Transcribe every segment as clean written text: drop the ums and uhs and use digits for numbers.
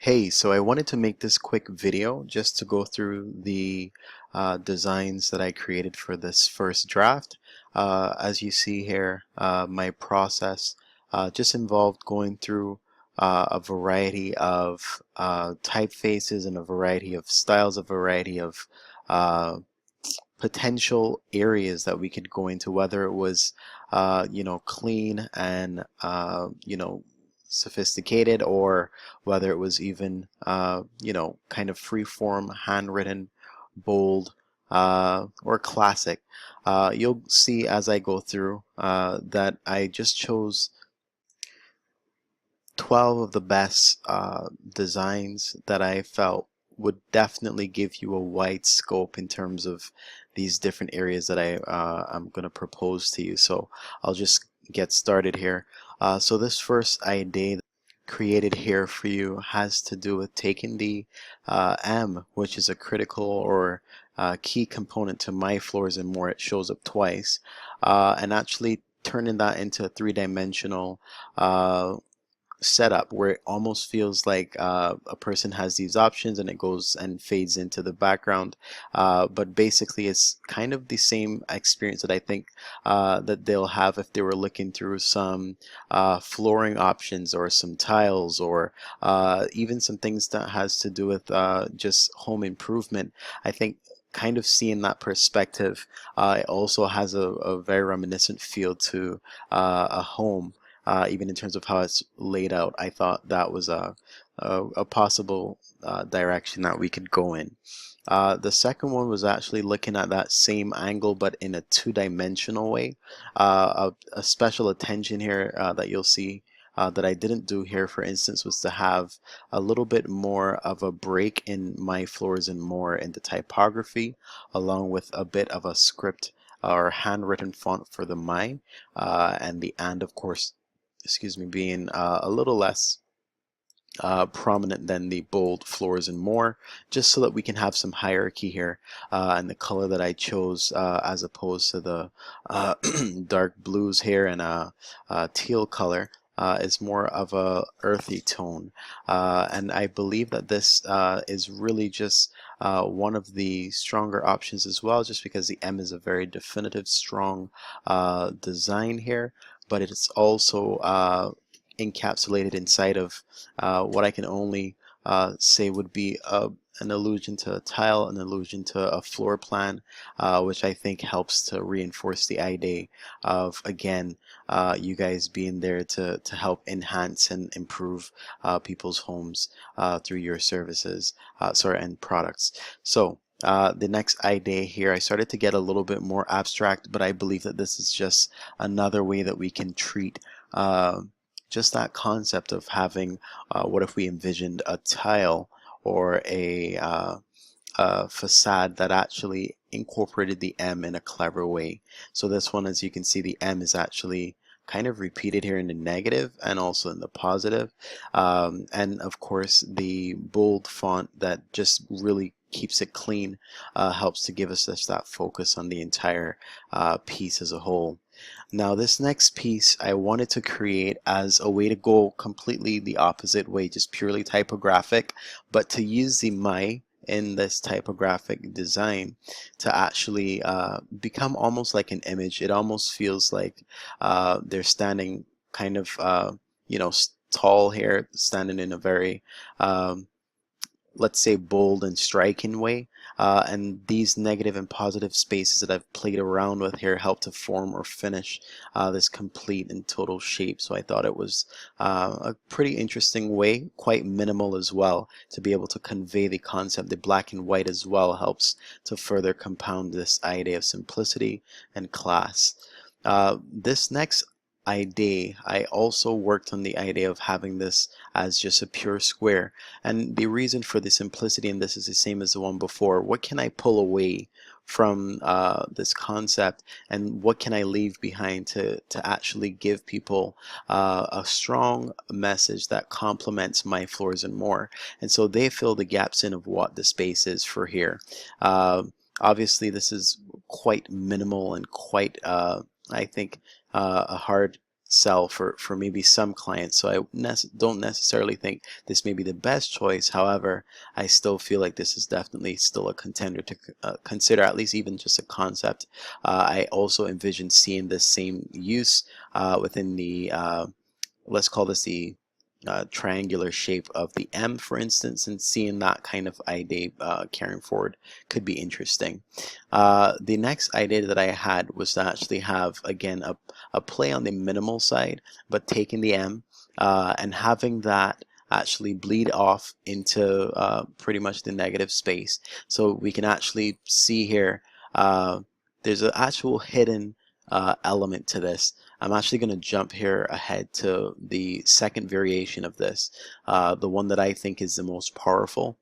Hey, so I wanted to make this quick video just to go through the designs that I created for this first draft. As you see here, my process just involved going through a variety of typefaces and a variety of styles, a variety of uh, potential areas that we could go into, whether it was clean and sophisticated, or whether it was even kind of free form, handwritten, bold, or classic. You'll see as I go through that I just chose 12 of the best designs that I felt would definitely give you a wide scope in terms of these different areas that I'm going to propose to you. So I'll just get started here. So this first idea created here for you has to do with taking the M, which is a critical or key component to My Floors and More. It shows up twice, and actually turning that into a three-dimensional setup where it almost feels like a person has these options and it goes and fades into the background, but basically it's kind of the same experience that I think that they'll have if they were looking through some flooring options or some tiles, or even some things that has to do with just home improvement. I think kind of seeing that perspective, it also has a very reminiscent feel to a home, even in terms of how it's laid out. I thought that was a possible direction that we could go in. The second one was actually looking at that same angle but in a two-dimensional way. A special attention here that you'll see that I didn't do here, for instance, was to have a little bit more of a break in My Floors and More in the typography, along with a bit of a script or handwritten font for the My, and the and, of course, excuse me, being a little less prominent than the bold Floors and More, just so that we can have some hierarchy here. And the color that I chose, as opposed to the dark blues here and a teal color, is more of a earthy tone. And I believe that this is really just one of the stronger options as well, just because the M is a very definitive, strong design here, but it's also encapsulated inside of what I can only say would be an allusion to a tile, an allusion to a floor plan, which I think helps to reinforce the idea of, again, you guys being there to help enhance and improve people's homes through your services, and products. So the next idea here, I started to get a little bit more abstract, but I believe that this is just another way that we can treat just that concept of having, what if we envisioned a tile or a facade that actually incorporated the M in a clever way. So this one, as you can see, the M is actually kind of repeated here in the negative and also in the positive. And of course, the bold font that just really keeps it clean helps to give us just that focus on the entire piece as a whole. Now this next piece I wanted to create as a way to go completely the opposite way, just purely typographic, but to use the My in this typographic design to actually become almost like an image. It almost feels like they're standing kind of tall here, standing in a very let's say bold and striking way, and these negative and positive spaces that I've played around with here help to form or finish this complete and total shape. So I thought it was a pretty interesting way, quite minimal as well, to be able to convey the concept. The black and white as well helps to further compound this idea of simplicity and class. This next idea, I also worked on the idea of having this as just a pure square, and the reason for the simplicity in this is the same as the one before. What can I pull away from this concept, and what can I leave behind to actually give people a strong message that complements My Floors and More? And so they fill the gaps in of what the space is for here. Obviously this is quite minimal and quite I think a hard sell for maybe some clients. So I don't necessarily think this may be the best choice. However, I still feel like this is definitely still a contender to consider, at least even just a concept. I also envision seeing the same use within the let's call this the triangular shape of the M, for instance, and seeing that kind of idea carrying forward could be interesting. The next idea that I had was to actually have, again, a play on the minimal side, but taking the M and having that actually bleed off into pretty much the negative space. So we can actually see here there's an actual hidden element to this. I'm actually going to jump here ahead to the second variation of this, the one that I think is the most powerful,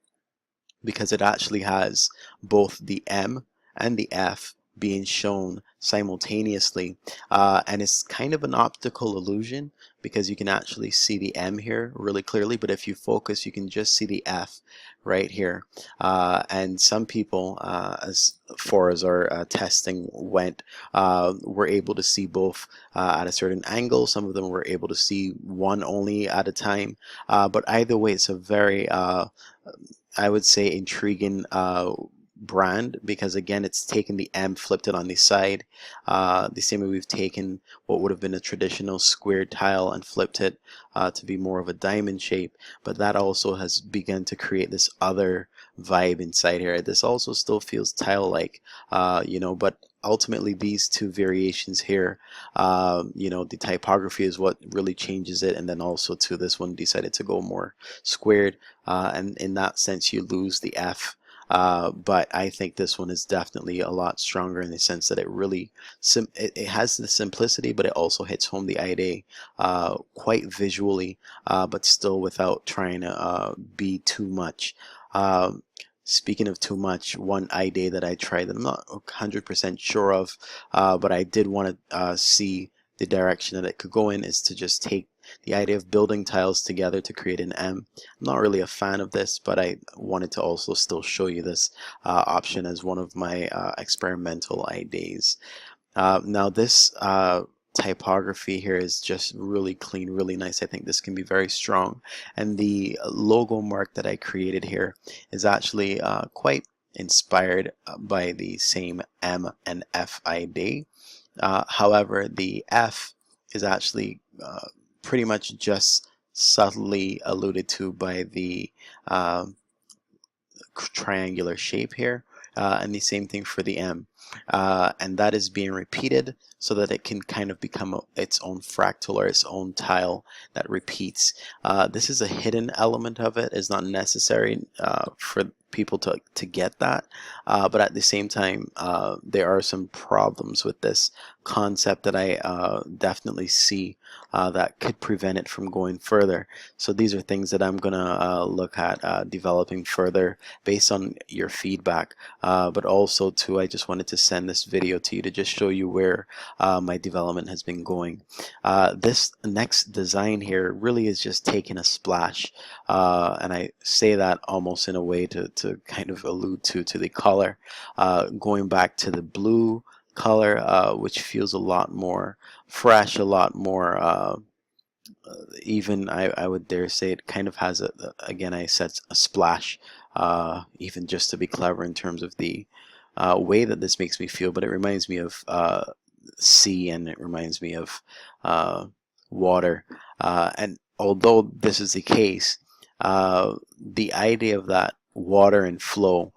because it actually has both the M and the F being shown simultaneously, and it's kind of an optical illusion because you can actually see the M here really clearly, but if you focus you can just see the F right here. And some people, as far as our testing went, were able to see both at a certain angle. Some of them were able to see one only at a time, but either way it's a very I would say intriguing brand, because again it's taken the M, flipped it on the side, the same way we've taken what would have been a traditional square tile and flipped it to be more of a diamond shape, but that also has begun to create this other vibe inside here. This also still feels tile-like, you know, but ultimately these two variations here, you know, the typography is what really changes it, and then also to this one decided to go more squared, and in that sense you lose the F. But I think this one is definitely a lot stronger in the sense that it really it has the simplicity, but it also hits home the idea quite visually, but still without trying to be too much. Speaking of too much, one idea that I tried that I'm not 100% sure of, but I did want to see the direction that it could go in, is to just take the idea of building tiles together to create an M. I'm not really a fan of this, but I wanted to also still show you this option as one of my experimental ideas. Now this typography here is just really clean, really nice. I think this can be very strong, and the logo mark that I created here is actually quite inspired by the same M and F ID. However, the F is actually pretty much just subtly alluded to by the triangular shape here, and the same thing for the M, and that is being repeated so that it can kind of become its own fractal or its own tile that repeats. This is a hidden element of it. It's not necessary for people to get that, but at the same time there are some problems with this concept that I definitely see that could prevent it from going further. So these are things that I'm gonna look at developing further based on your feedback, but also too, I just wanted to send this video to you to just show you where my development has been going. This next design here really is just taking a splash, and I say that almost in a way to kind of allude to the color, going back to the blue color, which feels a lot more fresh, a lot more even I would dare say it kind of has again I said a splash, even just to be clever in terms of the way that this makes me feel, but it reminds me of sea, and it reminds me of water, and although this is the case, the idea of that water and flow,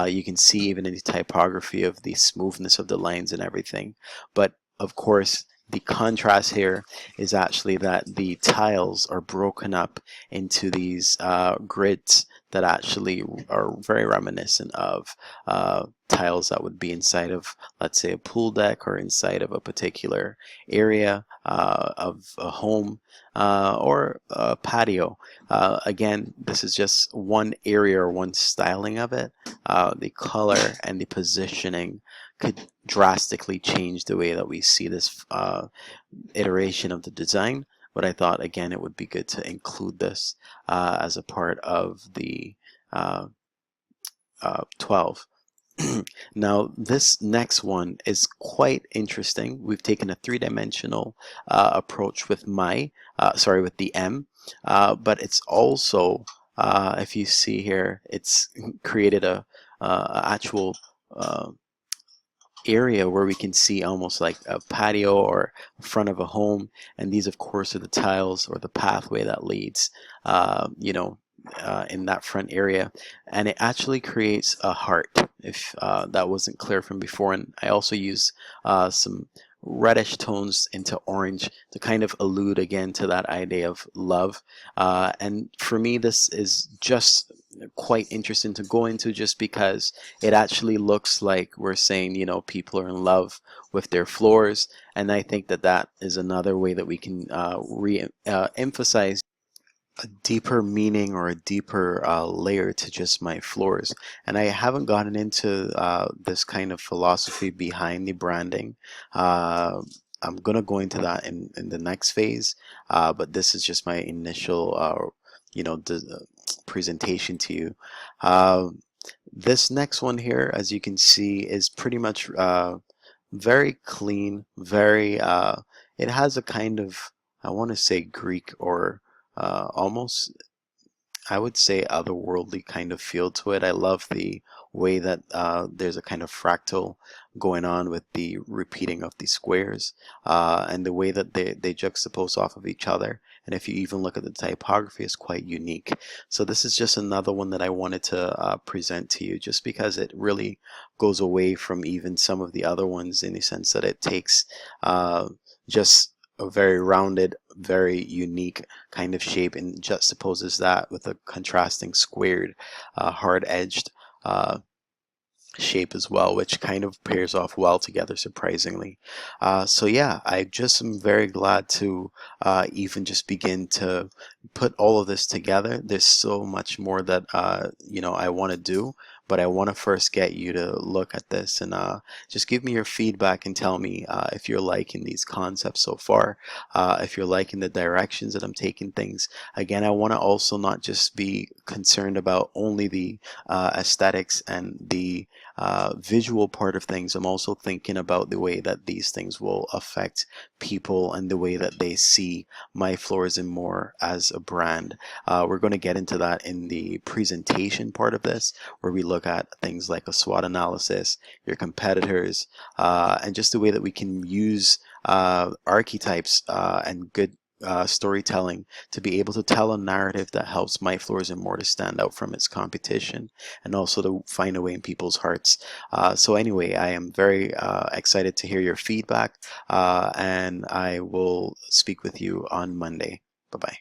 you can see even in the typography of the smoothness of the lines and everything, but of course the contrast here is actually that the tiles are broken up into these grids that actually are very reminiscent of tiles that would be inside of, let's say, a pool deck, or inside of a particular area of a home or a patio. Again, this is just one area or one styling of it. The color and the positioning could drastically change the way that we see this iteration of the design, but I thought again it would be good to include this as a part of the 12. Now, this next one is quite interesting. We've taken a three-dimensional approach with with the M, but it's also, if you see here, it's created a actual uh, area where we can see almost like a patio or front of a home, and these of course are the tiles or the pathway that leads in that front area, and it actually creates a heart, if that wasn't clear from before. And I also use some reddish tones into orange to kind of allude again to that idea of love, and for me this is just quite interesting to go into, just because it actually looks like we're saying, people are in love with their floors. And I think that that is another way that we can emphasize a deeper meaning or a deeper layer to just my floors. And I haven't gotten into this kind of philosophy behind the branding. I'm gonna go into that in the next phase, but this is just my initial presentation to you. This next one here, as you can see, is pretty much very clean, very it has a kind of, I want to say, Greek or almost, I would say, otherworldly kind of feel to it. I love the way that there's a kind of fractal going on with the repeating of the squares, and the way that they juxtapose off of each other. And if you even look at the typography, it's quite unique. So this is just another one that I wanted to present to you, just because it really goes away from even some of the other ones, in the sense that it takes just a very rounded, very unique kind of shape and juxtaposes that with a contrasting squared, hard-edged shape as well, which kind of pairs off well together, surprisingly. So yeah, I just am very glad to even just begin to put all of this together. There's so much more that I want to do, but I want to first get you to look at this and just give me your feedback and tell me if you're liking these concepts so far, if you're liking the directions that I'm taking things. Again, I want to also not just be concerned about only the aesthetics and the visual part of things. I'm also thinking about the way that these things will affect people and the way that they see My Floors and More as a brand. We're going to get into that in the presentation part of this, where we look at things like a SWOT analysis, your competitors, and just the way that we can use archetypes and good storytelling to be able to tell a narrative that helps My Floors and More to stand out from its competition, and also to find a way in people's hearts. So anyway, I am very excited to hear your feedback, and I will speak with you on Monday. Bye-bye.